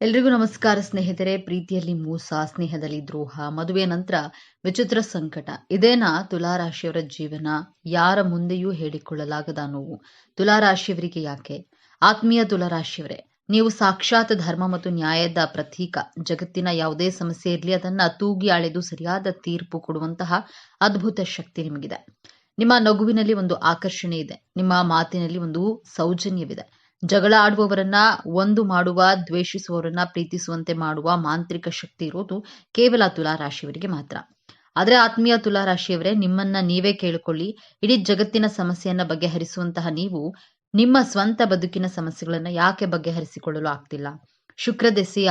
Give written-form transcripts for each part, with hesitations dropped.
ಎಲ್ರಿಗೂ ನಮಸ್ಕಾರ ಸ್ನೇಹಿತರೆ. ಪ್ರೀತಿಯಲ್ಲಿ ಮೋಸ, ಸ್ನೇಹದಲ್ಲಿ ದ್ರೋಹ, ಮದುವೆ ನಂತರ ವಿಚಿತ್ರ ಸಂಕಟ, ಇದೇನಾ ತುಲಾರಾಶಿಯವರ ಜೀವನ? ಯಾರ ಮುಂದೆಯೂ ಹೇಳಿಕೊಳ್ಳಲಾಗದ ನೋವು ತುಲಾರಾಶಿಯವರಿಗೆ ಯಾಕೆ? ಆತ್ಮೀಯ ತುಲಾರಾಶಿಯವರೇ, ನೀವು ಸಾಕ್ಷಾತ್ ಧರ್ಮ ಮತ್ತು ನ್ಯಾಯದ ಪ್ರತೀಕ. ಜಗತ್ತಿನ ಯಾವುದೇ ಸಮಸ್ಯೆ ಇರಲಿ, ಅದನ್ನ ತೂಗಿ ಅಳೆದು ಸರಿಯಾದ ತೀರ್ಪು ಕೊಡುವಂತಹ ಅದ್ಭುತ ಶಕ್ತಿ ನಿಮಗಿದೆ. ನಿಮ್ಮ ನಗುವಿನಲ್ಲಿ ಒಂದು ಆಕರ್ಷಣೆ ಇದೆ, ನಿಮ್ಮ ಮಾತಿನಲ್ಲಿ ಒಂದು ಸೌಜನ್ಯವಿದೆ. ಜಗಳ ಆಡುವವರನ್ನ ಒಂದು ಮಾಡುವ, ದ್ವೇಷಿಸುವವರನ್ನ ಪ್ರೀತಿಸುವಂತೆ ಮಾಡುವ ಮಾಂತ್ರಿಕ ಶಕ್ತಿ ಇರೋದು ಕೇವಲ ತುಲಾರಾಶಿಯವರಿಗೆ ಮಾತ್ರ. ಆದ್ರೆ ಆತ್ಮೀಯ ತುಲಾರಾಶಿಯವರೇ, ನಿಮ್ಮನ್ನ ನೀವೇ ಕೇಳಿಕೊಳ್ಳಿ. ಇಡೀ ಜಗತ್ತಿನ ಸಮಸ್ಯೆಯನ್ನ ಬಗೆಹರಿಸುವಂತಹ ನೀವು ನಿಮ್ಮ ಸ್ವಂತ ಬದುಕಿನ ಸಮಸ್ಯೆಗಳನ್ನ ಯಾಕೆ ಬಗೆಹರಿಸಿಕೊಳ್ಳಲು ಆಗ್ತಿಲ್ಲ? ಶುಕ್ರ ದೆಸೆಯ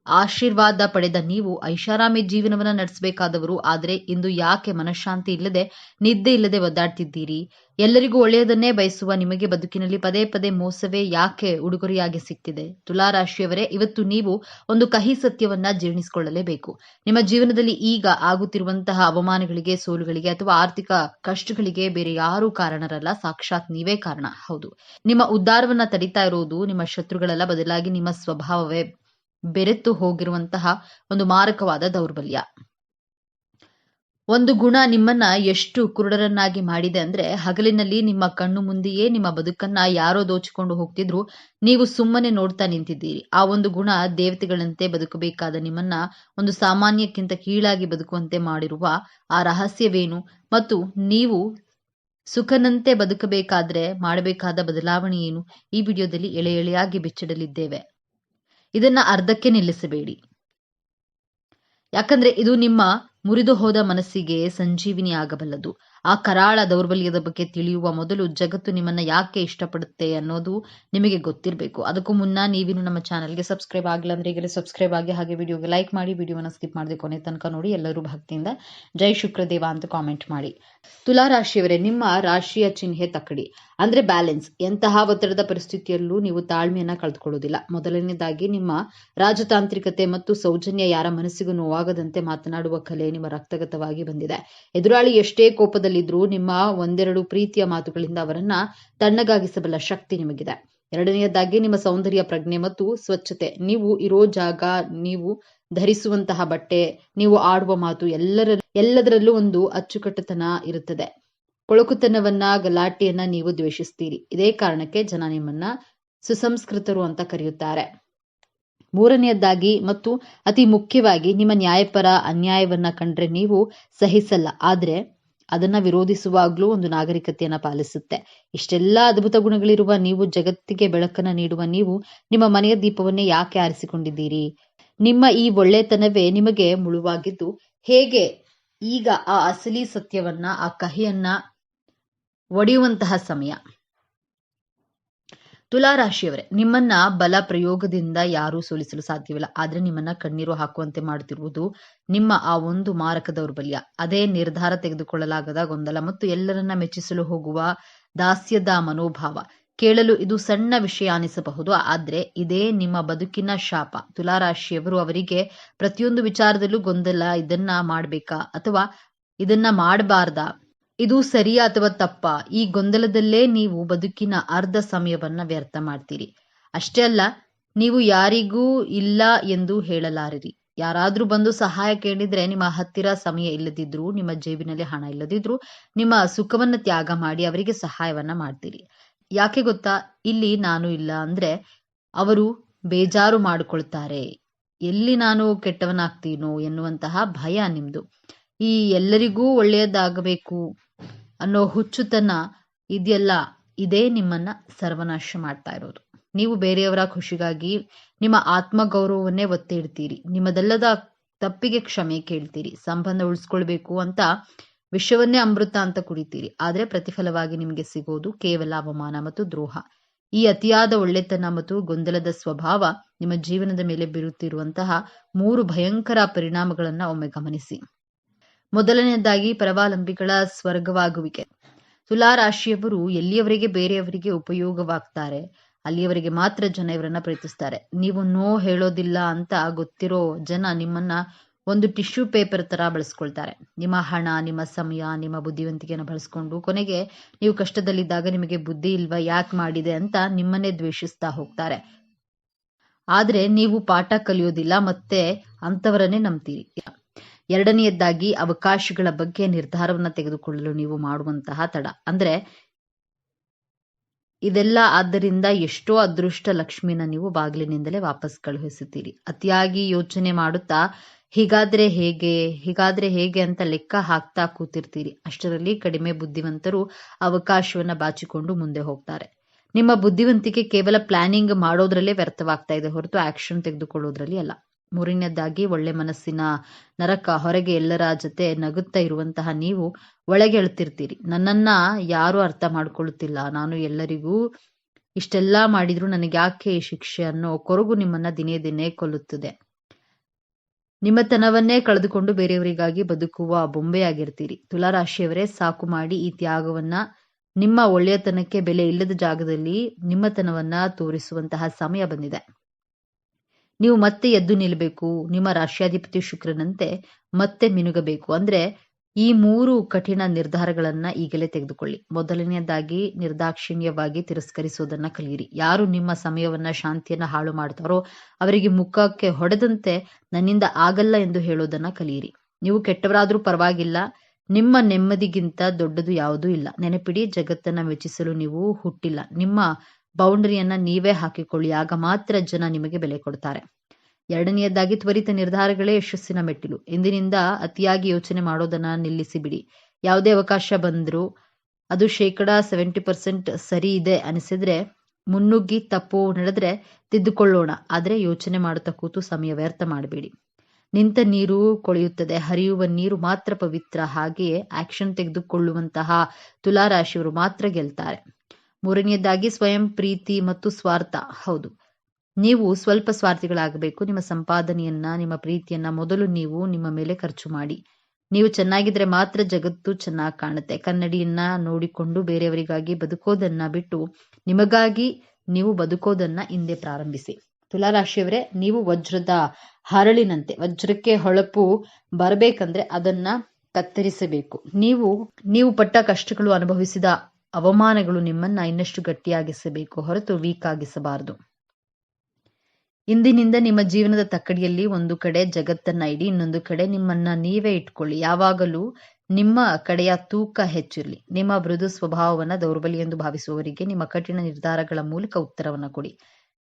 ಆಶೀರ್ವಾದ ಪಡೆದ ನೀವು ಐಷಾರಾಮಿ ಜೀವನವನ್ನ ನಡೆಸಬೇಕಾದವರು, ಆದ್ರೆ ಇಂದು ಯಾಕೆ ಮನಃಶಾಂತಿ ಇಲ್ಲದೆ, ನಿದ್ದೆ ಇಲ್ಲದೆ ಒದ್ದಾಡ್ತಿದ್ದೀರಿ? ಎಲ್ಲರಿಗೂ ಒಳ್ಳೆಯದನ್ನೇ ಬಯಸುವ ನಿಮಗೆ ಬದುಕಿನಲ್ಲಿ ಪದೇ ಪದೇ ಮೋಸವೇ ಯಾಕೆ ಉಡುಗೊರೆಯಾಗಿ ಸಿಗ್ತಿದೆ? ತುಲಾರಾಶಿಯವರೇ, ಇವತ್ತು ನೀವು ಒಂದು ಕಹಿ ಸತ್ಯವನ್ನ ಜೀರ್ಣಿಸಿಕೊಳ್ಳಲೇಬೇಕು. ನಿಮ್ಮ ಜೀವನದಲ್ಲಿ ಈಗ ಆಗುತ್ತಿರುವಂತಹ ಅವಮಾನಗಳಿಗೆ, ಸೋಲುಗಳಿಗೆ ಅಥವಾ ಆರ್ಥಿಕ ಕಷ್ಟಗಳಿಗೆ ಬೇರೆ ಯಾರೂ ಕಾರಣರಲ್ಲ, ಸಾಕ್ಷಾತ್ ನೀವೇ ಕಾರಣ. ಹೌದು, ನಿಮ್ಮ ಉದ್ಧಾರವನ್ನ ತಡಿತಾ ಇರೋದು ನಿಮ್ಮ ಶತ್ರುಗಳಲ್ಲ, ಬದಲಾಗಿ ನಿಮ್ಮ ಸ್ವಭಾವವೇ ಬೆರೆತು ಹೋಗಿರುವಂತಹ ಒಂದು ಮಾರಕವಾದ ದೌರ್ಬಲ್ಯ. ಒಂದು ಗುಣ ನಿಮ್ಮನ್ನ ಎಷ್ಟು ಕುರುಡರನ್ನಾಗಿ ಮಾಡಿದೆ ಅಂದ್ರೆ, ಹಗಲಿನಲ್ಲಿ ನಿಮ್ಮ ಕಣ್ಣು ಮುಂದೆಯೇ ನಿಮ್ಮ ಬದುಕನ್ನ ಯಾರೋ ದೋಚಿಕೊಂಡು ಹೋಗ್ತಿದ್ರು, ನೀವು ಸುಮ್ಮನೆ ನೋಡ್ತಾ ನಿಂತಿದ್ದೀರಿ. ಆ ಒಂದು ಗುಣ ದೇವತೆಗಳಂತೆ ಬದುಕಬೇಕಾದ ನಿಮ್ಮನ್ನ ಒಂದು ಸಾಮಾನ್ಯಕ್ಕಿಂತ ಕೀಳಾಗಿ ಬದುಕುವಂತೆ ಮಾಡಿರುವ ಆ ರಹಸ್ಯವೇನು? ಮತ್ತು ನೀವು ಸುಖನಂತೆ ಬದುಕಬೇಕಾದ್ರೆ ಮಾಡಬೇಕಾದ ಬದಲಾವಣೆ ಏನು? ಈ ವಿಡಿಯೋದಲ್ಲಿ ಎಳೆ ಎಳೆಯಾಗಿ ಬಿಚ್ಚಿಡಲಿದ್ದೇವೆ. ಇದನ್ನ ಅರ್ಧಕ್ಕೆ ನಿಲ್ಲಿಸಬೇಡಿ, ಯಾಕಂದ್ರೆ ಇದು ನಿಮ್ಮ ಮುರಿದು ಹೋದ ಮನಸ್ಸಿಗೆ ಸಂಜೀವಿನಿ ಆಗಬಲ್ಲದು. ಆ ಕರಾಳ ದೌರ್ಬಲ್ಯದ ಬಗ್ಗೆ ತಿಳಿಯುವ ಮೊದಲು ಜಗತ್ತು ನಿಮ್ಮನ್ನ ಯಾಕೆ ಇಷ್ಟಪಡುತ್ತೆ ಅನ್ನೋದು ನಿಮಗೆ ಗೊತ್ತಿರಬೇಕು. ಅದಕ್ಕೂ ಮುನ್ನ ನೀವಿನ್ನು ನಮ್ಮ ಚಾನಲ್ಗೆ ಸಬ್ಸ್ಕ್ರೈಬ್ ಆಗಿಲ್ಲ ಅಂದ್ರೆ ಈಗಲೇ ಸಬ್ಸ್ಕ್ರೈಬ್ ಆಗಿ, ಹಾಗೆ ವಿಡಿಯೋಗೆ ಲೈಕ್ ಮಾಡಿ, ವಿಡಿಯೋನ ಸ್ಕಿಪ್ ಮಾಡದೆ ಕೊನೆ ತನಕ ನೋಡಿ. ಎಲ್ಲರೂ ಭಕ್ತಿಯಿಂದ ಜೈ ಶುಕ್ರದೇವ ಅಂತ ಕಾಮೆಂಟ್ ಮಾಡಿ. ತುಲಾರಾಶಿಯವರೇ, ನಿಮ್ಮ ರಾಶಿಯ ಚಿಹ್ನೆ ತಕ್ಕಡಿ ಅಂದ್ರೆ ಬ್ಯಾಲೆನ್ಸ್. ಎಂತಹ ಒತ್ತಡದ ಪರಿಸ್ಥಿತಿಯಲ್ಲೂ ನೀವು ತಾಳ್ಮೆಯನ್ನ ಕಳೆದುಕೊಳ್ಳುವುದಿಲ್ಲ. ಮೊದಲನೇದಾಗಿ ನಿಮ್ಮ ರಾಜತಾಂತ್ರಿಕತೆ ಮತ್ತು ಸೌಜನ್ಯ. ಯಾರ ಮನಸ್ಸಿಗೂ ನೋವಾಗದಂತೆ ಮಾತನಾಡುವ ಕಲೆ ನಿಮ್ಮ ರಕ್ತಗತವಾಗಿ ಬಂದಿದೆ. ಎದುರಾಳಿ ಎಷ್ಟೇ ಕೋಪದಲ್ಲಿದ್ರೂ ನಿಮ್ಮ ಒಂದೆರಡು ಪ್ರೀತಿಯ ಮಾತುಗಳಿಂದ ಅವರನ್ನ ತಣ್ಣಗಾಗಿಸಬಲ್ಲ ಶಕ್ತಿ ನಿಮಗಿದೆ. ಎರಡನೆಯದಾಗಿ ನಿಮ್ಮ ಸೌಂದರ್ಯ, ಪ್ರಜ್ಞೆ ಮತ್ತು ಸ್ವಚ್ಛತೆ. ನೀವು ಇರೋ ಜಾಗ, ನೀವು ಧರಿಸುವಂತಹ ಬಟ್ಟೆ, ನೀವು ಆಡುವ ಮಾತು, ಎಲ್ಲದರಲ್ಲೂ ಒಂದು ಅಚ್ಚುಕಟ್ಟುತನ ಇರುತ್ತದೆ. ಕೊಳಕುತನವನ್ನ, ಗಲಾಟೆಯನ್ನ ನೀವು ದ್ವೇಷಿಸ್ತೀರಿ. ಇದೇ ಕಾರಣಕ್ಕೆ ಜನ ನಿಮ್ಮನ್ನ ಸುಸಂಸ್ಕೃತರು ಅಂತ ಕರೆಯುತ್ತಾರೆ. ಮೂರನೆಯದಾಗಿ ಮತ್ತು ಅತಿ ಮುಖ್ಯವಾಗಿ, ನಿಮ್ಮ ನ್ಯಾಯಪರ ಅನ್ಯಾಯವನ್ನ ಕಂಡ್ರೆ ನೀವು ಸಹಿಸಲ್ಲ, ಆದ್ರೆ ಅದನ್ನ ವಿರೋಧಿಸುವಾಗ್ಲೂ ಒಂದು ನಾಗರಿಕತೆಯನ್ನ ಪಾಲಿಸುತ್ತೆ. ಇಷ್ಟೆಲ್ಲ ಅದ್ಭುತ ಗುಣಗಳಿರುವ ನೀವು, ಜಗತ್ತಿಗೆ ಬೆಳಕನ್ನ ನೀಡುವ ನೀವು, ನಿಮ್ಮ ಮನೆಯ ದೀಪವನ್ನೇ ಯಾಕೆ ಆರಿಸಿಕೊಂಡಿದ್ದೀರಿ? ನಿಮ್ಮ ಈ ಒಳ್ಳೆತನವೇ ನಿಮಗೆ ಮುಳುವಾಗಿದ್ದು ಹೇಗೆ ಈಗ ಆ ಅಸಲಿ ಸತ್ಯವನ್ನ, ಆ ಕಹಿಯನ್ನ ಒಡೆಯುವಂತಹ ಸಮಯ. ತುಲಾರಾಶಿಯವರೇ, ನಿಮ್ಮನ್ನ ಬಲ ಪ್ರಯೋಗದಿಂದ ಯಾರೂ ಸೋಲಿಸಲು ಸಾಧ್ಯವಿಲ್ಲ, ಆದ್ರೆ ನಿಮ್ಮನ್ನ ಕಣ್ಣೀರು ಹಾಕುವಂತೆ ಮಾಡುತ್ತಿರುವುದು ನಿಮ್ಮ ಆ ಒಂದು ಮಾರಕ ದೌರ್ಬಲ್ಯ. ಅದೇ ನಿರ್ಧಾರ ತೆಗೆದುಕೊಳ್ಳಲಾಗದ ಗೊಂದಲ ಮತ್ತು ಎಲ್ಲರನ್ನ ಮೆಚ್ಚಿಸಲು ಹೋಗುವ ದಾಸ್ಯದ ಮನೋಭಾವ. ಕೇಳಲು ಇದು ಸಣ್ಣ ವಿಷಯ ಅನಿಸಬಹುದು, ಆದ್ರೆ ಇದೇ ನಿಮ್ಮ ಬದುಕಿನ ಶಾಪ. ತುಲಾರಾಶಿಯವರು, ಅವರಿಗೆ ಪ್ರತಿಯೊಂದು ವಿಚಾರದಲ್ಲೂ ಗೊಂದಲ. ಇದನ್ನ ಮಾಡ್ಬೇಕಾ ಅಥವಾ ಇದನ್ನ ಮಾಡಬಾರ್ದಾ? ಇದು ಸರಿಯಾ ಅಥವಾ ತಪ್ಪಾ? ಈ ಗೊಂದಲದಲ್ಲೇ ನೀವು ಬದುಕಿನ ಅರ್ಧ ಸಮಯವನ್ನ ವ್ಯರ್ಥ ಮಾಡ್ತೀರಿ. ಅಷ್ಟೇ ಅಲ್ಲ, ನೀವು ಯಾರಿಗೂ ಇಲ್ಲ ಎಂದು ಹೇಳಲಾರಿರಿ. ಯಾರಾದ್ರೂ ಬಂದು ಸಹಾಯ ಕೇಳಿದ್ರೆ ನಿಮ್ಮ ಹತ್ತಿರ ಸಮಯ ಇಲ್ಲದಿದ್ರು, ನಿಮ್ಮ ಜೇಬಿನಲ್ಲಿ ಹಣ ಇಲ್ಲದಿದ್ರು, ನಿಮ್ಮ ಸುಖವನ್ನ ತ್ಯಾಗ ಮಾಡಿ ಅವರಿಗೆ ಸಹಾಯವನ್ನ ಮಾಡ್ತೀರಿ. ಯಾಕೆ ಗೊತ್ತಾ? ಇಲ್ಲಿ ನಾನು ಇಲ್ಲ ಅಂದ್ರೆ ಅವರು ಬೇಜಾರು ಮಾಡಿಕೊಳ್ತಾರೆ, ಎಲ್ಲಿ ನಾನು ಕೆಟ್ಟವನಾಗ್ತೀನೋ ಎನ್ನುವಂತಹ ಭಯ ನಿಮ್ದು. ಈ ಎಲ್ಲರಿಗೂ ಒಳ್ಳೆಯದಾಗಬೇಕು ಅನ್ನೋ ಹುಚ್ಚುತನ ಇದೆಯಲ್ಲ, ಇದೇ ನಿಮ್ಮನ್ನ ಸರ್ವನಾಶ ಮಾಡ್ತಾ ಇರೋದು. ನೀವು ಬೇರೆಯವರ ಖುಷಿಗಾಗಿ ನಿಮ್ಮ ಆತ್ಮಗೌರವವನ್ನೇ ಒತ್ತಿ ಇಡ್ತೀರಿ. ನಿಮ್ಮದಲ್ಲದ ತಪ್ಪಿಗೆ ಕ್ಷಮೆ ಕೇಳ್ತೀರಿ. ಸಂಬಂಧ ಉಳಿಸ್ಕೊಳ್ಬೇಕು ಅಂತ ವಿಷವನ್ನೇ ಅಮೃತ ಅಂತ ಕುಡಿತೀರಿ. ಆದ್ರೆ ಪ್ರತಿಫಲವಾಗಿ ನಿಮಗೆ ಸಿಗೋದು ಕೇವಲ ಅವಮಾನ ಮತ್ತು ದ್ರೋಹ. ಈ ಅತಿಯಾದ ಒಳ್ಳೆತನ ಮತ್ತು ಗೊಂದಲದ ಸ್ವಭಾವ ನಿಮ್ಮ ಜೀವನದ ಮೇಲೆ ಬೀರುತ್ತಿರುವಂತಹ 3 ಭಯಂಕರ ಪರಿಣಾಮಗಳನ್ನ ಒಮ್ಮೆ ಗಮನಿಸಿ. ಮೊದಲನೇದಾಗಿ, ಪರಾವಲಂಬಿಗಳ ಸ್ವರ್ಗವಾಗುವಿಕೆ. ತುಲಾರಾಶಿಯವರು ಎಲ್ಲಿಯವರೆಗೆ ಬೇರೆಯವರಿಗೆ ಉಪಯೋಗವಾಗ್ತಾರೆ ಅಲ್ಲಿಯವರೆಗೆ ಮಾತ್ರ ಜನ ಇವರನ್ನ ಪ್ರೀತಿಸ್ತಾರೆ. ನೀವು ನೋ ಹೇಳೋದಿಲ್ಲ ಅಂತ ಗೊತ್ತಿರೋ ಜನ ನಿಮ್ಮನ್ನ ಒಂದು ಟಿಶ್ಯೂ ಪೇಪರ್ ತರ ಬಳಸ್ಕೊಳ್ತಾರೆ. ನಿಮ್ಮ ಹಣ, ನಿಮ್ಮ ಸಮಯ, ನಿಮ್ಮ ಬುದ್ಧಿವಂತಿಕೆಯನ್ನು ಬಳಸ್ಕೊಂಡು ಕೊನೆಗೆ ನೀವು ಕಷ್ಟದಲ್ಲಿದ್ದಾಗ ನಿಮಗೆ ಬುದ್ಧಿ ಇಲ್ವಾ, ಯಾಕೆ ಮಾಡಿದೆ ಅಂತ ನಿಮ್ಮನ್ನೇ ದ್ವೇಷಿಸ್ತಾ ಹೋಗ್ತಾರೆ. ಆದ್ರೆ ನೀವು ಪಾಠ ಕಲಿಯೋದಿಲ್ಲ, ಮತ್ತೆ ಅಂತವರನ್ನೇ ನಂಬ್ತೀರಿ. ಎರಡನೆಯದಾಗಿ ಅವಕಾಶಗಳ ಬಗ್ಗೆ ನಿರ್ಧಾರವನ್ನ ತೆಗೆದುಕೊಳ್ಳಲು ನೀವು ಮಾಡುವಂತಹ ತಡ. ಅಂದ್ರೆ ಇದೆಲ್ಲ ಆದ್ದರಿಂದ ಎಷ್ಟೋ ಅದೃಷ್ಟ ಲಕ್ಷ್ಮಿನ ನೀವು ಬಾಗಿಲಿನಿಂದಲೇ ವಾಪಸ್ ಕಳುಹಿಸುತ್ತೀರಿ. ಅತಿಯಾಗಿ ಯೋಚನೆ ಮಾಡುತ್ತಾ ಹೀಗಾದ್ರೆ ಹೇಗೆ ಅಂತ ಲೆಕ್ಕ ಹಾಕ್ತಾ ಕೂತಿರ್ತೀರಿ. ಅಷ್ಟರಲ್ಲಿ ಕಡಿಮೆ ಬುದ್ಧಿವಂತರು ಅವಕಾಶವನ್ನ ಬಾಚಿಕೊಂಡು ಮುಂದೆ ಹೋಗ್ತಾರೆ. ನಿಮ್ಮ ಬುದ್ಧಿವಂತಿಕೆ ಕೇವಲ ಪ್ಲಾನಿಂಗ್ ಮಾಡೋದ್ರಲ್ಲೇ ವ್ಯರ್ಥವಾಗ್ತಾ ಇದೆ ಹೊರತು ಆಕ್ಷನ್ ತೆಗೆದುಕೊಳ್ಳೋದ್ರಲ್ಲಿ ಅಲ್ಲ. ಮೂರನೇದಾಗಿ ಒಳ್ಳೆ ಮನಸ್ಸಿನ ನರಕ. ಹೊರಗೆ ಎಲ್ಲರ ಜೊತೆ ನಗುತ್ತಾ ಇರುವಂತಹ ನೀವು ಒಳಗೆ ಅಳ್ತಿರ್ತೀರಿ, ನನ್ನನ್ನ ಯಾರು ಅರ್ಥ ಮಾಡ್ಕೊಳ್ಳುತ್ತಿಲ್ಲ, ನಾನು ಎಲ್ಲರಿಗೂ ಇಷ್ಟೆಲ್ಲಾ ಮಾಡಿದ್ರು ನನಗೆ ಯಾಕೆ ಈ ಶಿಕ್ಷೆ ಅನ್ನೋ ಕೊರಗು ನಿಮ್ಮನ್ನ ದಿನೇ ದಿನೇ ಕೊಲ್ಲುತ್ತದೆ. ನಿಮ್ಮತನವನ್ನೇ ಕಳೆದುಕೊಂಡು ಬೇರೆಯವರಿಗಾಗಿ ಬದುಕುವ ಬೊಂಬೆಯಾಗಿರ್ತೀರಿ. ತುಲಾರಾಶಿಯವರೇ, ಸಾಕು ಮಾಡಿ ಈ ತ್ಯಾಗವನ್ನ. ನಿಮ್ಮ ಒಳ್ಳೆಯತನಕ್ಕೆ ಬೆಲೆ ಇಲ್ಲದ ಜಾಗದಲ್ಲಿ ನಿಮ್ಮತನವನ್ನ ತೋರಿಸುವಂತಹ ಸಮಯ ಬಂದಿದೆ. ನೀವು ಮತ್ತೆ ಎದ್ದು ನಿಲ್ಲಬೇಕು. ನಿಮ್ಮ ರಾಶ್ಯಾಧಿಪತಿ ಶುಕ್ರನಂತೆ ಮತ್ತೆ ಮಿನುಗಬೇಕು. ಅಂದ್ರೆ ಈ 3 ಕಠಿಣ ನಿರ್ಧಾರಗಳನ್ನ ಈಗಲೇ ತೆಗೆದುಕೊಳ್ಳಿ. ಮೊದಲನೆಯದಾಗಿ ನಿರ್ದಾಕ್ಷಿಣ್ಯವಾಗಿ ತಿರಸ್ಕರಿಸೋದನ್ನ ಕಲಿಯಿರಿ. ಯಾರು ನಿಮ್ಮ ಸಮಯವನ್ನ ಶಾಂತಿಯನ್ನ ಹಾಳು ಮಾಡ್ತಾರೋ ಅವರಿಗೆ ಮುಖಕ್ಕೆ ಹೊಡೆದಂತೆ ನನ್ನಿಂದ ಆಗಲ್ಲ ಎಂದು ಹೇಳೋದನ್ನ ಕಲಿಯಿರಿ. ನೀವು ಕೆಟ್ಟವರಾದ್ರೂ ಪರವಾಗಿಲ್ಲ, ನಿಮ್ಮ ನೆಮ್ಮದಿಗಿಂತ ದೊಡ್ಡದು ಯಾವುದೂ ಇಲ್ಲ. ನೆನಪಿಡಿ, ಜಗತ್ತನ್ನ ಮೆಚ್ಚಿಸಲು ನೀವು ಹುಟ್ಟಿಲ್ಲ. ನಿಮ್ಮ ಬೌಂಡರಿಯನ್ನ ನೀವೇ ಹಾಕಿಕೊಳ್ಳಿ, ಆಗ ಮಾತ್ರ ಜನ ನಿಮಗೆ ಬೆಲೆ ಕೊಡ್ತಾರೆ. ಎರಡನೆಯದಾಗಿ ತ್ವರಿತ ನಿರ್ಧಾರಗಳೇ ಯಶಸ್ಸಿನ ಮೆಟ್ಟಿಲು. ಇಂದಿನಿಂದ ಅತಿಯಾಗಿ ಯೋಚನೆ ಮಾಡೋದನ್ನ ನಿಲ್ಲಿಸಿ ಬಿಡಿ. ಯಾವುದೇ ಅವಕಾಶ ಬಂದ್ರೂ ಅದು 70% ಸರಿ ಇದೆ ಅನಿಸಿದ್ರೆ ಮುನ್ನುಗ್ಗಿ, ತಪ್ಪು ನಡೆದ್ರೆ ತಿದ್ದುಕೊಳ್ಳೋಣ. ಆದ್ರೆ ಯೋಚನೆ ಮಾಡುತ್ತಾ ಕೂತು ಸಮಯ ವ್ಯರ್ಥ ಮಾಡಬೇಡಿ. ನಿಂತ ನೀರು ಕೊಳೆಯುತ್ತದೆ, ಹರಿಯುವ ನೀರು ಮಾತ್ರ ಪವಿತ್ರ. ಹಾಗೆಯೇ ಆಕ್ಷನ್ ತೆಗೆದುಕೊಳ್ಳುವಂತಹ ತುಲಾರಾಶಿಯವರು ಮಾತ್ರ ಗೆಲ್ತಾರೆ. ಮೂರನೆಯದಾಗಿ ಸ್ವಯಂ ಪ್ರೀತಿ ಮತ್ತು ಸ್ವಾರ್ಥ. ಹೌದು, ನೀವು ಸ್ವಲ್ಪ ಸ್ವಾರ್ಥಿಗಳಾಗಬೇಕು. ನಿಮ್ಮ ಸಂಪಾದನೆಯನ್ನ, ನಿಮ್ಮ ಪ್ರೀತಿಯನ್ನ ಮೊದಲು ನೀವು ನಿಮ್ಮ ಮೇಲೆ ಖರ್ಚು ಮಾಡಿ. ನೀವು ಚೆನ್ನಾಗಿದ್ರೆ ಮಾತ್ರ ಜಗತ್ತು ಚೆನ್ನಾಗಿ ಕಾಣುತ್ತೆ. ಕನ್ನಡಿಯನ್ನ ನೋಡಿಕೊಂಡು ಬೇರೆಯವರಿಗಾಗಿ ಬದುಕೋದನ್ನ ಬಿಟ್ಟು ನಿಮಗಾಗಿ ನೀವು ಬದುಕೋದನ್ನ ಹಿಂದೆ ಪ್ರಾರಂಭಿಸಿ. ತುಲಾರಾಶಿಯವರೇ, ನೀವು ವಜ್ರದ ಹರಳಿನಂತೆ. ವಜ್ರಕ್ಕೆ ಹೊಳಪು ಬರಬೇಕಂದ್ರೆ ಅದನ್ನ ಕತ್ತರಿಸಬೇಕು. ನೀವು ಪಟ್ಟ ಕಷ್ಟಗಳು, ಅನುಭವಿಸಿದ ಅವಮಾನಗಳು ನಿಮ್ಮನ್ನ ಇನ್ನಷ್ಟು ಗಟ್ಟಿಯಾಗಿಸಬೇಕು ಹೊರತು ವೀಕ್ ಆಗಿಸಬಾರದು. ಇಂದಿನಿಂದ ನಿಮ್ಮ ಜೀವನದ ತಕ್ಕಡಿಯಲ್ಲಿ ಒಂದು ಕಡೆ ಜಗತ್ತನ್ನ ಇಡಿ, ಇನ್ನೊಂದು ಕಡೆ ನಿಮ್ಮನ್ನ ನೀವೇ ಇಟ್ಕೊಳ್ಳಿ. ಯಾವಾಗಲೂ ನಿಮ್ಮ ಕಡೆಯ ತೂಕ ಹೆಚ್ಚಿರಲಿ. ನಿಮ್ಮ ಮೃದು ಸ್ವಭಾವವನ್ನ ದೌರ್ಬಲ್ಯ ಎಂದು ಭಾವಿಸುವವರಿಗೆ ನಿಮ್ಮ ಕಠಿಣ ನಿರ್ಧಾರಗಳ ಮೂಲಕ ಉತ್ತರವನ್ನ ಕೊಡಿ.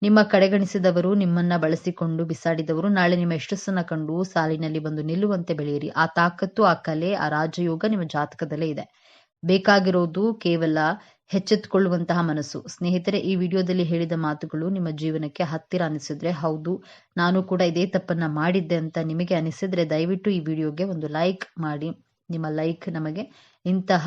ನಿಮ್ಮ ಕಡೆಗಣಿಸಿದವರು, ನಿಮ್ಮನ್ನ ಬಳಸಿಕೊಂಡು ಬಿಸಾಡಿದವರು ನಾಳೆ ನಿಮ್ಮ ಯಶಸ್ಸನ್ನ ಕಂಡು ಸಾಲಿನಲ್ಲಿ ಬಂದು ನಿಲ್ಲುವಂತೆ ಬೆಳೆಯಿರಿ. ಆ ತಾಕತ್ತು, ಆ ಕಲೆ, ಆ ರಾಜಯೋಗ ನಿಮ್ಮ ಜಾತಕದಲ್ಲೇ ಇದೆ. ಬೇಕಾಗಿರೋದು ಕೇವಲ ಎಚ್ಚೆತ್ತುಕೊಳ್ಳುವಂತಹ ಮನಸ್ಸು. ಸ್ನೇಹಿತರೆ, ಈ ವಿಡಿಯೋದಲ್ಲಿ ಹೇಳಿದ ಮಾತುಗಳು ನಿಮ್ಮ ಜೀವನಕ್ಕೆ ಹತ್ತಿರ ಅನಿಸಿದ್ರೆ, ಹೌದು ನಾನು ಕೂಡ ಇದೇ ತಪ್ಪನ್ನ ಮಾಡಿದ್ದೆ ಅಂತ ನಿಮಗೆ ಅನಿಸಿದ್ರೆ ದಯವಿಟ್ಟು ಈ ವಿಡಿಯೋಗೆ ಒಂದು ಲೈಕ್ ಮಾಡಿ. ನಿಮ್ಮ ಲೈಕ್ ನಮಗೆ ಇಂತಹ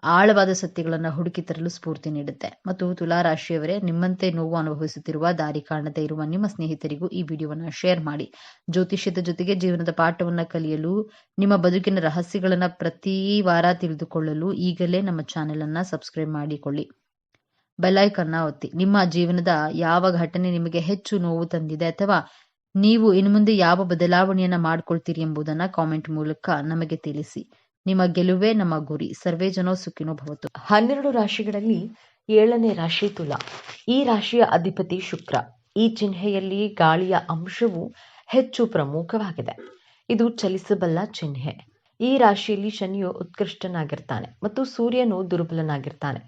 ಆಳವಾದ ಸತ್ಯಗಳನ್ನು ಹುಡುಕಿ ತರಲು ಸ್ಫೂರ್ತಿ ನೀಡುತ್ತೆ. ಮತ್ತು ತುಲಾರಾಶಿಯವರೇ, ನಿಮ್ಮಂತೆ ನೋವು ಅನುಭವಿಸುತ್ತಿರುವ, ದಾರಿ ಕಾಣದೇ ಇರುವ ನಿಮ್ಮ ಸ್ನೇಹಿತರಿಗೂ ಈ ವಿಡಿಯೋವನ್ನ ಶೇರ್ ಮಾಡಿ. ಜ್ಯೋತಿಷ್ಯದ ಜೊತೆಗೆ ಜೀವನದ ಪಾಠವನ್ನ ಕಲಿಯಲು, ನಿಮ್ಮ ಬದುಕಿನ ರಹಸ್ಯಗಳನ್ನ ಪ್ರತಿ ವಾರ ತಿಳಿದುಕೊಳ್ಳಲು ಈಗಲೇ ನಮ್ಮ ಚಾನೆಲ್ ಅನ್ನ ಸಬ್ಸ್ಕ್ರೈಬ್ ಮಾಡಿಕೊಳ್ಳಿ. ಬೆಲ್ ಐಕಾನ್ ಒತ್ತಿ. ನಿಮ್ಮ ಜೀವನದ ಯಾವ ಘಟನೆ ನಿಮಗೆ ಹೆಚ್ಚು ನೋವು ತಂದಿದೆ ಅಥವಾ ನೀವು ಇನ್ನು ಮುಂದೆ ಯಾವ ಬದಲಾವಣೆಯನ್ನ ಮಾಡ್ಕೊಳ್ತೀರಿ ಎಂಬುದನ್ನ ಕಾಮೆಂಟ್ ಮೂಲಕ ನಮಗೆ ತಿಳಿಸಿ. ನಿಮ್ಮ ಗೆಲುವೇ ನಮ್ಮ ಗುರಿ. ಸರ್ವೇ ಜನೋ ಸುಖಿನೋ ಭವತು. 12 ರಾಶಿಗಳಲ್ಲಿ 7ನೇ ರಾಶಿ ತುಲಾ. ಈ ರಾಶಿಯ ಅಧಿಪತಿ ಶುಕ್ರ. ಈ ಚಿಹ್ನೆಯಲ್ಲಿ ಗಾಳಿಯ ಅಂಶವು ಹೆಚ್ಚು ಪ್ರಮುಖವಾಗಿದೆ. ಇದು ಚಲಿಸಬಲ್ಲ ಚಿಹ್ನೆ. ಈ ರಾಶಿಯಲ್ಲಿ ಶನಿಯು ಉತ್ಕೃಷ್ಟನಾಗಿರ್ತಾನೆ ಮತ್ತು ಸೂರ್ಯನು ದುರ್ಬಲನಾಗಿರ್ತಾನೆ.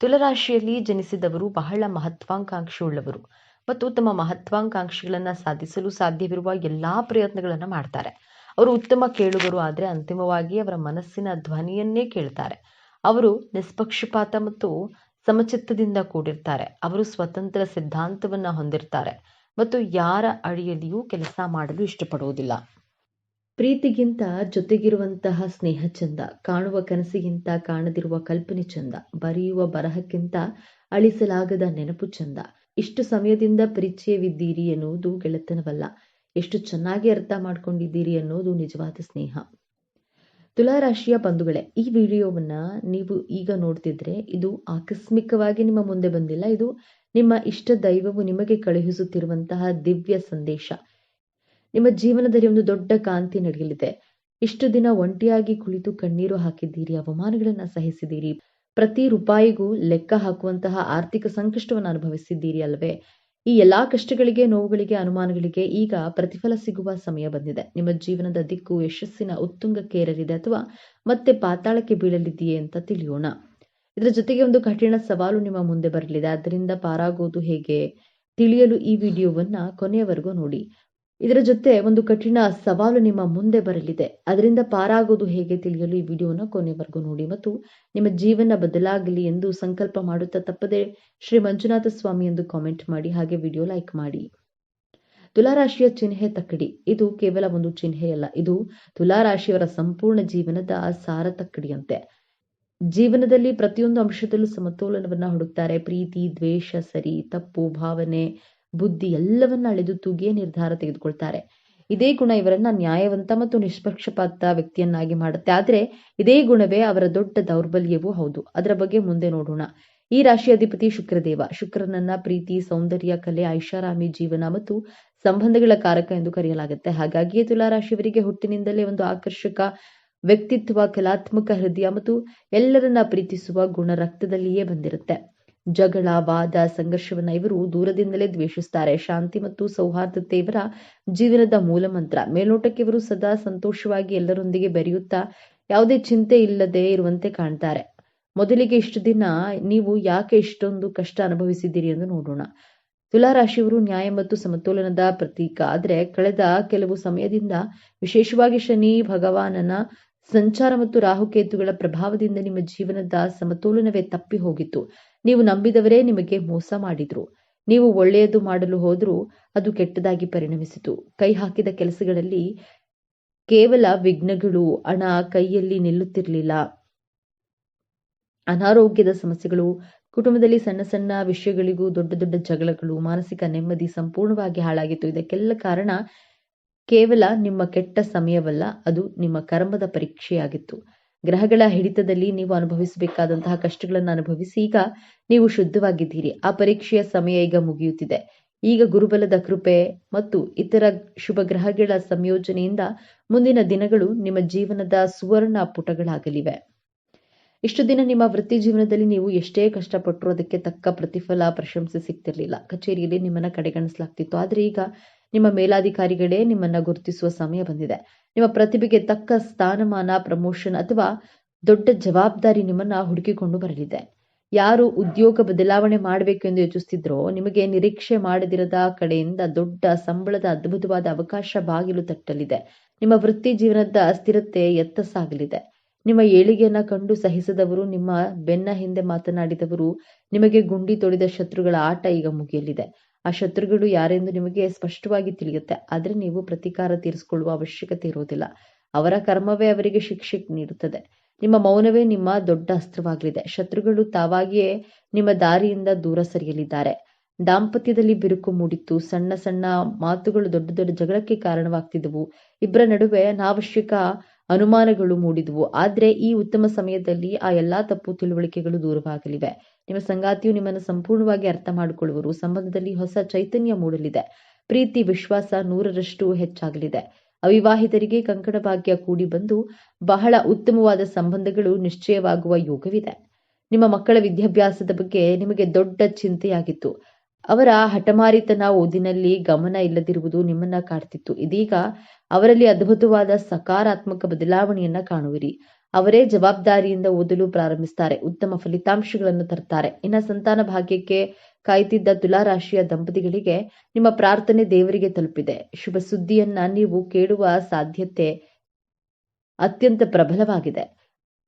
ತುಲಾರಾಶಿಯಲ್ಲಿ ಜನಿಸಿದವರು ಬಹಳ ಮಹತ್ವಾಕಾಂಕ್ಷೆಯುಳ್ಳವರು ಮತ್ತು ತಮ್ಮ ಮಹತ್ವಾಕಾಂಕ್ಷೆಗಳನ್ನು ಸಾಧಿಸಲು ಸಾಧ್ಯವಿರುವ ಎಲ್ಲಾ ಪ್ರಯತ್ನಗಳನ್ನು ಮಾಡ್ತಾರೆ. ಅವರು ಉತ್ತಮ ಕೇಳುಗರು, ಆದರೆ ಅಂತಿಮವಾಗಿ ಅವರ ಮನಸ್ಸಿನ ಧ್ವನಿಯನ್ನೇ ಕೇಳ್ತಾರೆ. ಅವರು ನಿಷ್ಪಕ್ಷಪಾತ ಮತ್ತು ಸಮಚಿತ್ತದಿಂದ ಕೂಡಿರ್ತಾರೆ. ಅವರು ಸ್ವತಂತ್ರ ಸಿದ್ಧಾಂತವನ್ನ ಹೊಂದಿರ್ತಾರೆ ಮತ್ತು ಯಾರ ಅಡಿಯಲ್ಲಿಯೂ ಕೆಲಸ ಮಾಡಲು ಇಷ್ಟಪಡುವುದಿಲ್ಲ. ಪ್ರೀತಿಗಿಂತ ಜೊತೆಗಿರುವಂತಹ ಸ್ನೇಹ ಚಂದ, ಕಾಣುವ ಕನಸಿಗಿಂತ ಕಾಣದಿರುವ ಕಲ್ಪನೆ ಚಂದ, ಬರೆಯುವ ಬರಹಕ್ಕಿಂತ ಅಳಿಸಲಾಗದ ನೆನಪು ಚಂದ. ಇಷ್ಟು ಸಮಯದಿಂದ ಪರಿಚಯವಿದ್ದೀರಿ ಎನ್ನುವುದು ಗೆಳೆತನವಲ್ಲ, ಎಷ್ಟು ಚೆನ್ನಾಗಿ ಅರ್ಥ ಮಾಡ್ಕೊಂಡಿದ್ದೀರಿ ಅನ್ನೋದು ನಿಜವಾದ ಸ್ನೇಹ. ತುಲಾರಾಶಿಯ ಬಂಧುಗಳೇ, ಈ ವಿಡಿಯೋವನ್ನ ನೀವು ಈಗ ನೋಡ್ತಿದ್ರೆ ಇದು ಆಕಸ್ಮಿಕವಾಗಿ ನಿಮ್ಮ ಮುಂದೆ ಬಂದಿಲ್ಲ. ಇದು ನಿಮ್ಮ ಇಷ್ಟ ದೈವವು ನಿಮಗೆ ಕಳುಹಿಸುತ್ತಿರುವಂತಹ ದಿವ್ಯ ಸಂದೇಶ. ನಿಮ್ಮ ಜೀವನದಲ್ಲಿ ಒಂದು ದೊಡ್ಡ ಕಾಂತಿ ನಡೆಯಲಿದೆ. ಇಷ್ಟು ದಿನ ಒಂಟಿಯಾಗಿ ಕುಳಿತು ಕಣ್ಣೀರು ಹಾಕಿದ್ದೀರಿ, ಅವಮಾನಗಳನ್ನ ಸಹಿಸಿದ್ದೀರಿ, ಪ್ರತಿ ರೂಪಾಯಿಗೂ ಲೆಕ್ಕ ಹಾಕುವಂತಹ ಆರ್ಥಿಕ ಸಂಕಷ್ಟವನ್ನು ಅನುಭವಿಸಿದ್ದೀರಿ ಅಲ್ವೇ? ಈ ಎಲ್ಲಾ ಕಷ್ಟಗಳಿಗೆ, ನೋವುಗಳಿಗೆ, ಅನುಮಾನಗಳಿಗೆ ಈಗ ಪ್ರತಿಫಲ ಸಿಗುವ ಸಮಯ ಬಂದಿದೆ. ನಿಮ್ಮ ಜೀವನದ ದಿಕ್ಕು ಯಶಸ್ಸಿನ ಉತ್ತುಂಗಕ್ಕೆ ಏರಲಿದೆ ಅಥವಾ ಮತ್ತೆ ಪಾತಾಳಕ್ಕೆ ಬೀಳಲಿದೆಯೇ ಅಂತ ತಿಳಿಯೋಣ. ಇದರ ಜೊತೆಗೆ ಒಂದು ಕಠಿಣ ಸವಾಲು ನಿಮ್ಮ ಮುಂದೆ ಬರಲಿದೆ. ಅದರಿಂದ ಪಾರಾಗೋದು ಹೇಗೆ ತಿಳಿಯಲು ಈ ವಿಡಿಯೋವನ್ನ ಕೊನೆಯವರೆಗೂ ನೋಡಿ. ಇದರ ಜೊತೆ ಒಂದು ಕಠಿಣ ಸವಾಲು ನಿಮ್ಮ ಮುಂದೆ ಬರಲಿದೆ. ಅದರಿಂದ ಪಾರಾಗೋದು ಹೇಗೆ ತಿಳಿಯಲು ಈ ವಿಡಿಯೋನ ಕೊನೆಯವರೆಗೂ ನೋಡಿ ಮತ್ತು ನಿಮ್ಮ ಜೀವನ ಬದಲಾಗಲಿ ಎಂದು ಸಂಕಲ್ಪ ಮಾಡುತ್ತಾ ತಪ್ಪದೆ ಶ್ರೀ ಮಂಜುನಾಥ ಸ್ವಾಮಿ ಎಂದು ಕಾಮೆಂಟ್ ಮಾಡಿ, ಹಾಗೆ ವಿಡಿಯೋ ಲೈಕ್ ಮಾಡಿ. ತುಲಾರಾಶಿಯ ಚಿಹ್ನೆ ತಕ್ಕಡಿ. ಇದು ಕೇವಲ ಒಂದು ಚಿಹ್ನೆಯಲ್ಲ, ಇದು ತುಲಾರಾಶಿಯವರ ಸಂಪೂರ್ಣ ಜೀವನದ ಸಾರ ತಕ್ಕಡಿಯಂತೆ. ಜೀವನದಲ್ಲಿ ಪ್ರತಿಯೊಂದು ಅಂಶದಲ್ಲೂ ಸಮತೋಲನವನ್ನ ಹುಡುಕ್ತಾರೆ. ಪ್ರೀತಿ, ದ್ವೇಷ, ಸರಿ, ತಪ್ಪು, ಭಾವನೆ, ಬುದ್ಧಿ ಎಲ್ಲವನ್ನ ಅಳೆದು ತೂಗಿಯೇ ನಿರ್ಧಾರ ತೆಗೆದುಕೊಳ್ತಾರೆ. ಇದೇ ಗುಣ ಇವರನ್ನ ನ್ಯಾಯವಂತ ಮತ್ತು ನಿಷ್ಪಕ್ಷಪಾತ ವ್ಯಕ್ತಿಯನ್ನಾಗಿ ಮಾಡುತ್ತೆ. ಆದರೆ ಇದೇ ಗುಣವೇ ಅವರ ದೊಡ್ಡ ದೌರ್ಬಲ್ಯವೂ ಹೌದು. ಅದರ ಬಗ್ಗೆ ಮುಂದೆ ನೋಡೋಣ. ಈ ರಾಶಿಯ ಅಧಿಪತಿ ಶುಕ್ರದೇವ. ಶುಕ್ರನನ್ನ ಪ್ರೀತಿ, ಸೌಂದರ್ಯ, ಕಲೆ, ಐಷಾರಾಮಿ ಜೀವನ ಮತ್ತು ಸಂಬಂಧಗಳ ಕಾರಕ ಎಂದು ಕರೆಯಲಾಗುತ್ತೆ. ಹಾಗಾಗಿಯೇ ತುಲಾರಾಶಿಯವರಿಗೆ ಹುಟ್ಟಿನಿಂದಲೇ ಒಂದು ಆಕರ್ಷಕ ವ್ಯಕ್ತಿತ್ವ, ಕಲಾತ್ಮಕ ಹೃದಯ ಮತ್ತು ಎಲ್ಲರನ್ನ ಪ್ರೀತಿಸುವ ಗುಣ ರಕ್ತದಲ್ಲಿಯೇ ಬಂದಿರುತ್ತೆ. ಜಗಳ, ವಾದ, ಸಂಘರ್ಷವನ್ನ ಇವರು ದೂರದಿಂದಲೇ ದ್ವೇಷಿಸ್ತಾರೆ. ಶಾಂತಿ ಮತ್ತು ಸೌಹಾರ್ದತೆ ಇವರ ಜೀವನದ ಮೂಲ ಮಂತ್ರ. ಮೇಲ್ನೋಟಕ್ಕೆ ಇವರು ಸದಾ ಸಂತೋಷವಾಗಿ ಎಲ್ಲರೊಂದಿಗೆ ಬೆರೆಯುತ್ತಾ ಯಾವುದೇ ಚಿಂತೆ ಇಲ್ಲದೆ ಇರುವಂತೆ ಕಾಣ್ತಾರೆ. ಮೊದಲಿಗೆ ಇಷ್ಟು ದಿನ ನೀವು ಯಾಕೆ ಇಷ್ಟೊಂದು ಕಷ್ಟ ಅನುಭವಿಸಿದ್ದೀರಿ ಎಂದು ನೋಡೋಣ. ತುಲಾರಾಶಿಯವರು ನ್ಯಾಯ ಮತ್ತು ಸಮತೋಲನದ ಪ್ರತೀಕ. ಆದರೆ ಕಳೆದ ಕೆಲವು ಸಮಯದಿಂದ ವಿಶೇಷವಾಗಿ ಶನಿ ಭಗವಾನನ ಸಂಚಾರ ಮತ್ತು ರಾಹುಕೇತುಗಳ ಪ್ರಭಾವದಿಂದ ನಿಮ್ಮ ಜೀವನದ ಸಮತೋಲನವೇ ತಪ್ಪಿ ಹೋಗಿತ್ತು. ನೀವು ನಂಬಿದವರೇ ನಿಮಗೆ ಮೋಸ ಮಾಡಿದ್ರು. ನೀವು ಒಳ್ಳೆಯದು ಮಾಡಲು ಹೋದ್ರೂ ಅದು ಕೆಟ್ಟದಾಗಿ ಪರಿಣಮಿಸಿತು. ಕೈ ಹಾಕಿದ ಕೆಲಸಗಳಲ್ಲಿ ಕೇವಲ ವಿಘ್ನಗಳು, ಹಣ ಕೈಯಲ್ಲಿ ನಿಲ್ಲುತ್ತಿರಲಿಲ್ಲ, ಅನಾರೋಗ್ಯದ ಸಮಸ್ಯೆಗಳು, ಕುಟುಂಬದಲ್ಲಿ ಸಣ್ಣ ಸಣ್ಣ ವಿಷಯಗಳಿಗೂ ದೊಡ್ಡ ದೊಡ್ಡ ಜಗಳಗಳು, ಮಾನಸಿಕ ನೆಮ್ಮದಿ ಸಂಪೂರ್ಣವಾಗಿ ಹಾಳಾಗಿತ್ತು. ಇದಕ್ಕೆಲ್ಲ ಕಾರಣ ಕೇವಲ ನಿಮ್ಮ ಕೆಟ್ಟ ಸಮಯವಲ್ಲ, ಅದು ನಿಮ್ಮ ಕರ್ಮದ ಪರೀಕ್ಷೆಯಾಗಿತ್ತು. ಗ್ರಹಗಳ ಹಿಡಿತದಲ್ಲಿ ನೀವು ಅನುಭವಿಸಬೇಕಾದಂತಹ ಕಷ್ಟಗಳನ್ನು ಅನುಭವಿಸಿ ಈಗ ನೀವು ಶುದ್ಧವಾಗಿದ್ದೀರಿ. ಆ ಪರೀಕ್ಷೆಯ ಸಮಯ ಈಗ ಮುಗಿಯುತ್ತಿದೆ. ಈಗ ಗುರುಬಲದ ಕೃಪೆ ಮತ್ತು ಇತರ ಶುಭ ಗ್ರಹಗಳ ಸಂಯೋಜನೆಯಿಂದ ಮುಂದಿನ ದಿನಗಳು ನಿಮ್ಮ ಜೀವನದ ಸುವರ್ಣ ಪುಟಗಳಾಗಲಿವೆ. ಇಷ್ಟು ದಿನ ನಿಮ್ಮ ವೃತ್ತಿ ಜೀವನದಲ್ಲಿ ನೀವು ಎಷ್ಟೇ ಕಷ್ಟಪಟ್ಟರೂ ಅದಕ್ಕೆ ತಕ್ಕ ಪ್ರತಿಫಲ, ಪ್ರಶಂಸೆ ಸಿಗ್ತಿರ್ಲಿಲ್ಲ. ಕಚೇರಿಯಲ್ಲಿ ನಿಮ್ಮನ್ನ ಕಡೆಗಣಿಸಲಾಗ್ತಿತ್ತು. ಆದರೆ ಈಗ ನಿಮ್ಮ ಮೇಲಾಧಿಕಾರಿಗಳೇ ನಿಮ್ಮನ್ನ ಗುರುತಿಸುವ ಸಮಯ ಬಂದಿದೆ. ನಿಮ್ಮ ಪ್ರತಿಭೆಗೆ ತಕ್ಕ ಸ್ಥಾನಮಾನ, ಪ್ರಮೋಷನ್ ಅಥವಾ ದೊಡ್ಡ ಜವಾಬ್ದಾರಿ ನಿಮ್ಮನ್ನ ಹುಡುಕಿಕೊಂಡು ಬರಲಿದೆ. ಯಾರು ಉದ್ಯೋಗ ಬದಲಾವಣೆ ಮಾಡಬೇಕು ಎಂದು ಯೋಚಿಸ್ತಿದ್ರೋ ನಿಮಗೆ ನಿರೀಕ್ಷೆ ಮಾಡದಿರದ ಕಡೆಯಿಂದ ದೊಡ್ಡ ಸಂಬಳದ ಅದ್ಭುತವಾದ ಅವಕಾಶ ಬಾಗಿಲು ತಟ್ಟಲಿದೆ. ನಿಮ್ಮ ವೃತ್ತಿ ಜೀವನದ ಸ್ಥಿರತೆ ಎತ್ತ ಸಾಗಲಿದೆ. ನಿಮ್ಮ ಏಳಿಗೆಯನ್ನ ಕಂಡು ಸಹಿಸದವರು, ನಿಮ್ಮ ಬೆನ್ನ ಹಿಂದೆ ಮಾತನಾಡಿದವರು, ನಿಮಗೆ ಗುಂಡಿ ತೊಡಿದ ಶತ್ರುಗಳ ಆಟ ಈಗ ಮುಗಿಯಲಿದೆ. ಆ ಶತ್ರುಗಳು ಯಾರೆಂದು ನಿಮಗೆ ಸ್ಪಷ್ಟವಾಗಿ ತಿಳಿಯುತ್ತೆ. ಆದರೆ ನೀವು ಪ್ರತೀಕಾರ ತೀರಿಸಿಕೊಳ್ಳುವ ಅವಶ್ಯಕತೆ ಇರುವುದಿಲ್ಲ. ಅವರ ಕರ್ಮವೇ ಅವರಿಗೆ ಶಿಕ್ಷೆ ನೀಡುತ್ತದೆ. ನಿಮ್ಮ ಮೌನವೇ ನಿಮ್ಮ ದೊಡ್ಡ ಅಸ್ತ್ರವಾಗಲಿದೆ. ಶತ್ರುಗಳು ತಾವಾಗಿಯೇ ನಿಮ್ಮ ದಾರಿಯಿಂದ ದೂರ ಸರಿಯಲಿದ್ದಾರೆ. ದಾಂಪತ್ಯದಲ್ಲಿ ಬಿರುಕು ಮೂಡಿತ್ತು. ಸಣ್ಣ ಸಣ್ಣ ಮಾತುಗಳು ದೊಡ್ಡ ದೊಡ್ಡ ಜಗಳಕ್ಕೆ ಕಾರಣವಾಗ್ತಿದ್ದವು. ಇಬ್ಬರ ನಡುವೆ ಅನಾವಶ್ಯಕ ಅನುಮಾನಗಳು ಮೂಡಿದವು. ಆದರೆ ಈ ಉತ್ತಮ ಸಮಯದಲ್ಲಿ ಆ ಎಲ್ಲಾ ತಪ್ಪು ತಿಳುವಳಿಕೆಗಳು ದೂರವಾಗಲಿವೆ. ನಿಮ್ಮ ಸಂಗಾತಿಯು ನಿಮ್ಮನ್ನು ಸಂಪೂರ್ಣವಾಗಿ ಅರ್ಥ ಮಾಡಿಕೊಳ್ಳುವರು. ಸಂಬಂಧದಲ್ಲಿ ಹೊಸ ಚೈತನ್ಯ ಮೂಡಲಿದೆ. ಪ್ರೀತಿ, ವಿಶ್ವಾಸ 100ರಷ್ಟು ಹೆಚ್ಚಾಗಲಿದೆ. ಅವಿವಾಹಿತರಿಗೆ ಕಂಕಣ ಭಾಗ್ಯ ಕೂಡಿ ಬಂದು ಬಹಳ ಉತ್ತಮವಾದ ಸಂಬಂಧಗಳು ನಿಶ್ಚಯವಾಗುವ ಯೋಗವಿದೆ. ನಿಮ್ಮ ಮಕ್ಕಳ ವಿದ್ಯಾಭ್ಯಾಸದ ಬಗ್ಗೆ ನಿಮಗೆ ದೊಡ್ಡ ಚಿಂತೆಯಾಗಿತ್ತು. ಅವರ ಹಠಮಾರಿತನ, ಓದಿನಲ್ಲಿ ಗಮನ ಇಲ್ಲದಿರುವುದು ನಿಮ್ಮನ್ನ ಕಾಡ್ತಿತ್ತು. ಇದೀಗ ಅವರಲ್ಲಿ ಅದ್ಭುತವಾದ ಸಕಾರಾತ್ಮಕ ಬದಲಾವಣೆಯನ್ನ ಕಾಣುವಿರಿ. ಅವರೇ ಜವಾಬ್ದಾರಿಯಿಂದ ಓದಲು ಪ್ರಾರಂಭಿಸ್ತಾರೆ. ಉತ್ತಮ ಫಲಿತಾಂಶಗಳನ್ನು ತರ್ತಾರೆ. ಇನ್ನ ಸಂತಾನ ಭಾಗ್ಯಕ್ಕೆ ಕಾಯ್ತಿದ್ದ ತುಲಾರಾಶಿಯ ದಂಪತಿಗಳಿಗೆ ನಿಮ್ಮ ಪ್ರಾರ್ಥನೆ ದೇವರಿಗೆ ತಲುಪಿದೆ. ಶುಭ ಸುದ್ದಿಯನ್ನ ನೀವು ಕೇಳುವ ಸಾಧ್ಯತೆ ಅತ್ಯಂತ ಪ್ರಬಲವಾಗಿದೆ.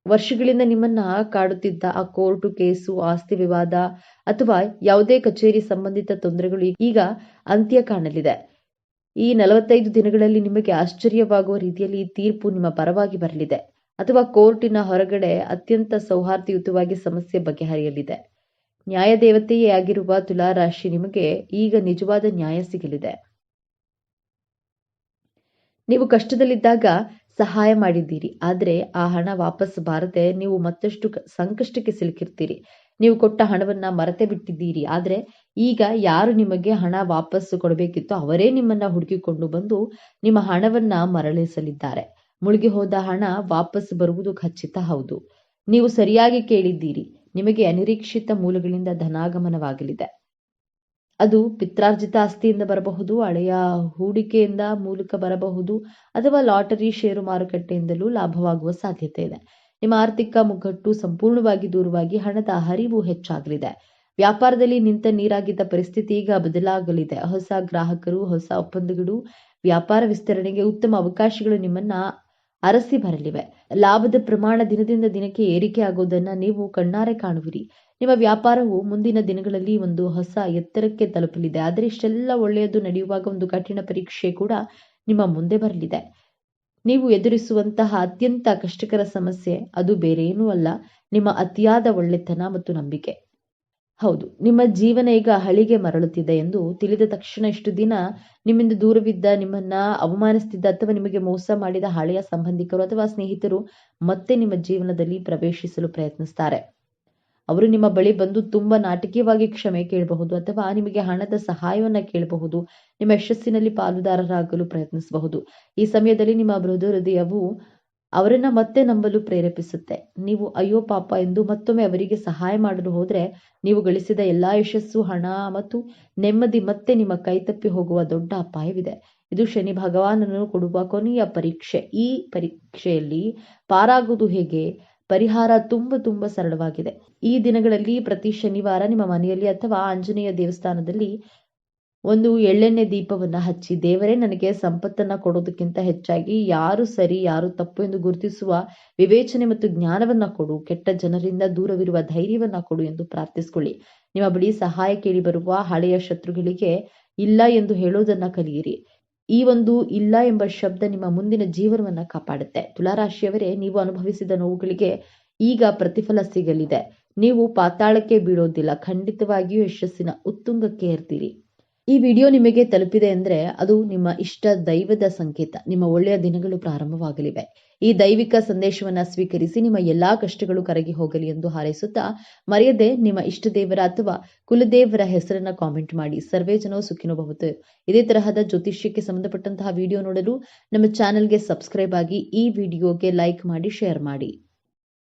ವರ್ಷಗಳಿಂದ ನಿಮ್ಮನ್ನ ಕಾಡುತ್ತಿದ್ದ ಆ ಕೋರ್ಟು ಕೇಸು, ಆಸ್ತಿ ವಿವಾದ ಅಥವಾ ಯಾವುದೇ ಕಚೇರಿ ಸಂಬಂಧಿತ ತೊಂದರೆಗಳು ಈಗ ಅಂತ್ಯ ಕಾಣಲಿದೆ. ಈ 45 ದಿನಗಳಲ್ಲಿ ನಿಮಗೆ ಆಶ್ಚರ್ಯವಾಗುವ ರೀತಿಯಲ್ಲಿ ಈ ತೀರ್ಪು ನಿಮ್ಮ ಪರವಾಗಿ ಬರಲಿದೆ ಅಥವಾ ಕೋರ್ಟಿನ ಹೊರಗಡೆ ಅತ್ಯಂತ ಸೌಹಾರ್ದಯುತವಾಗಿ ಸಮಸ್ಯೆ ಬಗೆಹರಿಯಲಿದೆ. ನ್ಯಾಯದೇವತೆಯೇ ಆಗಿರುವ ತುಲಾರಾಶಿ ನಿಮಗೆ ಈಗ ನಿಜವಾದ ನ್ಯಾಯ ಸಿಗಲಿದೆ. ನೀವು ಕಷ್ಟದಲ್ಲಿದ್ದಾಗ ಸಹಾಯ ಮಾಡಿದ್ದೀರಿ. ಆದರೆ ಆ ಹಣ ವಾಪಸ್ ಬಾರದೆ ನೀವು ಮತ್ತಷ್ಟು ಸಂಕಷ್ಟಕ್ಕೆ ಸಿಲುಕಿರ್ತೀರಿ. ನೀವು ಕೊಟ್ಟ ಹಣವನ್ನ ಮರೆತೇ ಬಿಟ್ಟಿದ್ದೀರಿ. ಆದರೆ ಈಗ ಯಾರು ನಿಮಗೆ ಹಣ ವಾಪಸ್ ಕೊಡಬೇಕಿತ್ತೋ ಅವರೇ ನಿಮ್ಮನ್ನ ಹುಡುಕಿಕೊಂಡು ಬಂದು ನಿಮ್ಮ ಹಣವನ್ನ ಮರಳಿಸಲಿದ್ದಾರೆ. ಮುಳುಗಿ ಹೋದ ಹಣ ವಾಪಸ್ ಬರುವುದು ಖಚಿತ. ಹೌದು, ನೀವು ಸರಿಯಾಗಿ ಕೇಳಿದ್ದೀರಿ. ನಿಮಗೆ ಅನಿರೀಕ್ಷಿತ ಮೂಲಗಳಿಂದ ಧನಾಗಮನವಾಗಲಿದೆ. ಅದು ಪಿತ್ರಾರ್ಜಿತ ಆಸ್ತಿಯಿಂದ ಬರಬಹುದು, ಹಳೆಯ ಹೂಡಿಕೆಯಿಂದ ಮೂಲಕ ಬರಬಹುದು, ಅಥವಾ ಲಾಟರಿ, ಷೇರು ಮಾರುಕಟ್ಟೆಯಿಂದಲೂ ಲಾಭವಾಗುವ ಸಾಧ್ಯತೆ ಇದೆ. ನಿಮ್ಮ ಆರ್ಥಿಕ ಮುಗ್ಗಟ್ಟು ಸಂಪೂರ್ಣವಾಗಿ ದೂರವಾಗಿ ಹಣದ ಹರಿವು ಹೆಚ್ಚಾಗಲಿದೆ. ವ್ಯಾಪಾರದಲ್ಲಿ ನಿಂತ ನೀರಾಗಿದ್ದ ಪರಿಸ್ಥಿತಿ ಈಗ ಬದಲಾಗಲಿದೆ. ಹೊಸ ಗ್ರಾಹಕರು, ಹೊಸ ಒಪ್ಪಂದಗಳು, ವ್ಯಾಪಾರ ವಿಸ್ತರಣೆಗೆ ಉತ್ತಮ ಅವಕಾಶಗಳು ನಿಮ್ಮನ್ನ ಅರಸಿ ಬರಲಿವೆ. ಲಾಭದ ಪ್ರಮಾಣ ದಿನದಿಂದ ದಿನಕ್ಕೆ ಏರಿಕೆ ಆಗುವುದನ್ನು ನೀವು ಕಣ್ಣಾರೆ ಕಾಣುವಿರಿ. ನಿಮ್ಮ ವ್ಯಾಪಾರವು ಮುಂದಿನ ದಿನಗಳಲ್ಲಿ ಒಂದು ಹೊಸ ಎತ್ತರಕ್ಕೆ ತಲುಪಲಿದೆ. ಆದರೆ ಇಷ್ಟೆಲ್ಲ ಒಳ್ಳೆಯದು ನಡೆಯುವಾಗ ಒಂದು ಕಠಿಣ ಪರೀಕ್ಷೆ ಕೂಡ ನಿಮ್ಮ ಮುಂದೆ ಬರಲಿದೆ. ನೀವು ಎದುರಿಸುವಂತಹ ಅತ್ಯಂತ ಕಷ್ಟಕರ ಸಮಸ್ಯೆ ಅದು ಬೇರೇನೂ ಅಲ್ಲ, ನಿಮ್ಮ ಅತಿಯಾದ ಒಳ್ಳೆತನ ಮತ್ತು ನಂಬಿಕೆ. ಹೌದು, ನಿಮ್ಮ ಜೀವನ ಈಗ ಹಳಿಗೆ ಮರಳುತ್ತಿದೆ ಎಂದು ತಿಳಿದ ತಕ್ಷಣ ಇಷ್ಟು ದಿನ ನಿಮ್ಮಿಂದ ದೂರವಿದ್ದ, ನಿಮ್ಮನ್ನ ಅವಮಾನಿಸುತ್ತಿದ್ದ ಅಥವಾ ನಿಮಗೆ ಮೋಸ ಮಾಡಿದ ಹಳೆಯ ಸಂಬಂಧಿಕರು ಅಥವಾ ಸ್ನೇಹಿತರು ಮತ್ತೆ ನಿಮ್ಮ ಜೀವನದಲ್ಲಿ ಪ್ರವೇಶಿಸಲು ಪ್ರಯತ್ನಿಸ್ತಾರೆ. ಅವರು ನಿಮ್ಮ ಬಳಿ ಬಂದು ತುಂಬಾ ನಾಟಕೀಯವಾಗಿ ಕ್ಷಮೆ ಕೇಳಬಹುದು ಅಥವಾ ನಿಮಗೆ ಹಣದ ಸಹಾಯವನ್ನ ಕೇಳಬಹುದು. ನಿಮ್ಮ ಯಶಸ್ಸಿನಲ್ಲಿ ಪಾಲುದಾರರಾಗಲು ಪ್ರಯತ್ನಿಸಬಹುದು. ಈ ಸಮಯದಲ್ಲಿ ನಿಮ್ಮ ಮೃದು ಹೃದಯವು ಅವರನ್ನ ಮತ್ತೆ ನಂಬಲು ಪ್ರೇರೇಪಿಸುತ್ತೆ. ನೀವು ಅಯ್ಯೋ ಪಾಪ ಎಂದು ಮತ್ತೊಮ್ಮೆ ಅವರಿಗೆ ಸಹಾಯ ಮಾಡಲು ಹೋದ್ರೆ ನೀವು ಗಳಿಸಿದ ಎಲ್ಲಾ ಯಶಸ್ಸು, ಹಣ ಮತ್ತು ನೆಮ್ಮದಿ ಮತ್ತೆ ನಿಮ್ಮ ಕೈತಪ್ಪಿ ಹೋಗುವ ದೊಡ್ಡ ಅಪಾಯವಿದೆ. ಇದು ಶನಿ ಭಗವಾನನು ಕೊಡುವ ಕೊನೆಯ ಪರೀಕ್ಷೆ. ಈ ಪರೀಕ್ಷೆಯಲ್ಲಿ ಪಾರಾಗುವುದು ಹೇಗೆ? ಪರಿಹಾರ ತುಂಬಾ ಸರಳವಾಗಿದೆ. ಈ ದಿನಗಳಲ್ಲಿ ಪ್ರತಿ ಶನಿವಾರ ನಿಮ್ಮ ಮನೆಯಲ್ಲಿ ಅಥವಾ ಆಂಜನೇಯ ದೇವಸ್ಥಾನದಲ್ಲಿ ಒಂದು ಎಳ್ಳೆಣ್ಣೆ ದೀಪವನ್ನ ಹಚ್ಚಿ, ದೇವರೇ ನನಗೆ ಸಂಪತ್ತನ್ನ ಕೊಡೋದಕ್ಕಿಂತ ಹೆಚ್ಚಾಗಿ ಯಾರು ಸರಿ ಯಾರು ತಪ್ಪು ಎಂದು ಗುರುತಿಸುವ ವಿವೇಚನೆ ಮತ್ತು ಜ್ಞಾನವನ್ನ ಕೊಡು, ಕೆಟ್ಟ ಜನರಿಂದ ದೂರವಿರುವ ಧೈರ್ಯವನ್ನ ಕೊಡು ಎಂದು ಪ್ರಾರ್ಥಿಸಿಕೊಳ್ಳಿ. ನಿಮ್ಮ ಬಳಿ ಸಹಾಯ ಕೇಳಿ ಬರುವ ಹಳೆಯ ಶತ್ರುಗಳಿಗೆ ಇಲ್ಲ ಎಂದು ಹೇಳೋದನ್ನ ಕಲಿಯಿರಿ. ಈ ಒಂದು ಇಲ್ಲ ಎಂಬ ಶಬ್ದ ನಿಮ್ಮ ಮುಂದಿನ ಜೀವನವನ್ನ ಕಾಪಾಡುತ್ತೆ. ತುಲಾರಾಶಿಯವರೇ, ನೀವು ಅನುಭವಿಸಿದ ನೋವುಗಳಿಗೆ ಈಗ ಪ್ರತಿಫಲ ಸಿಗಲಿದೆ. ನೀವು ಪಾತಾಳಕ್ಕೆ ಬೀಳೋದಿಲ್ಲ, ಖಂಡಿತವಾಗಿಯೂ ಯಶಸ್ಸಿನ ಉತ್ತುಂಗಕ್ಕೆ ಏರ್ತೀರಿ. ಈ ವಿಡಿಯೋ ನಿಮಗೆ ತಲುಪಿದೆ ಅಂದ್ರೆ ಅದು ನಿಮ್ಮ ಇಷ್ಟ ದೈವದ ಸಂಕೇತ. ನಿಮ್ಮ ಒಳ್ಳೆಯ ದಿನಗಳು ಪ್ರಾರಂಭವಾಗಲಿವೆ. ಈ ದೈವಿಕ ಸಂದೇಶವನ್ನ ಸ್ವೀಕರಿಸಿ ನಿಮ್ಮ ಎಲ್ಲಾ ಕಷ್ಟಗಳು ಕರಗಿ ಹೋಗಲಿ ಎಂದು ಹಾರೈಸುತ್ತಾ, ಮರೆಯದೆ ನಿಮ್ಮ ಇಷ್ಟ ದೇವರ ಅಥವಾ ಕುಲದೇವರ ಹೆಸರನ್ನ ಕಾಮೆಂಟ್ ಮಾಡಿ. ಸರ್ವೇ ಜನೋ ಸುಖಿನೋ ಭವಂತು. ಇದೇ ತರಹದ ಜ್ಯೋತಿಷ್ಯಕ್ಕೆ ಸಂಬಂಧಪಟ್ಟಂತಹ ವಿಡಿಯೋ ನೋಡಲು ನಮ್ಮ ಚಾನೆಲ್ಗೆ ಸಬ್ಸ್ಕ್ರೈಬ್ ಆಗಿ, ಈ ವಿಡಿಯೋಗೆ ಲೈಕ್ ಮಾಡಿ, ಶೇರ್ ಮಾಡಿ.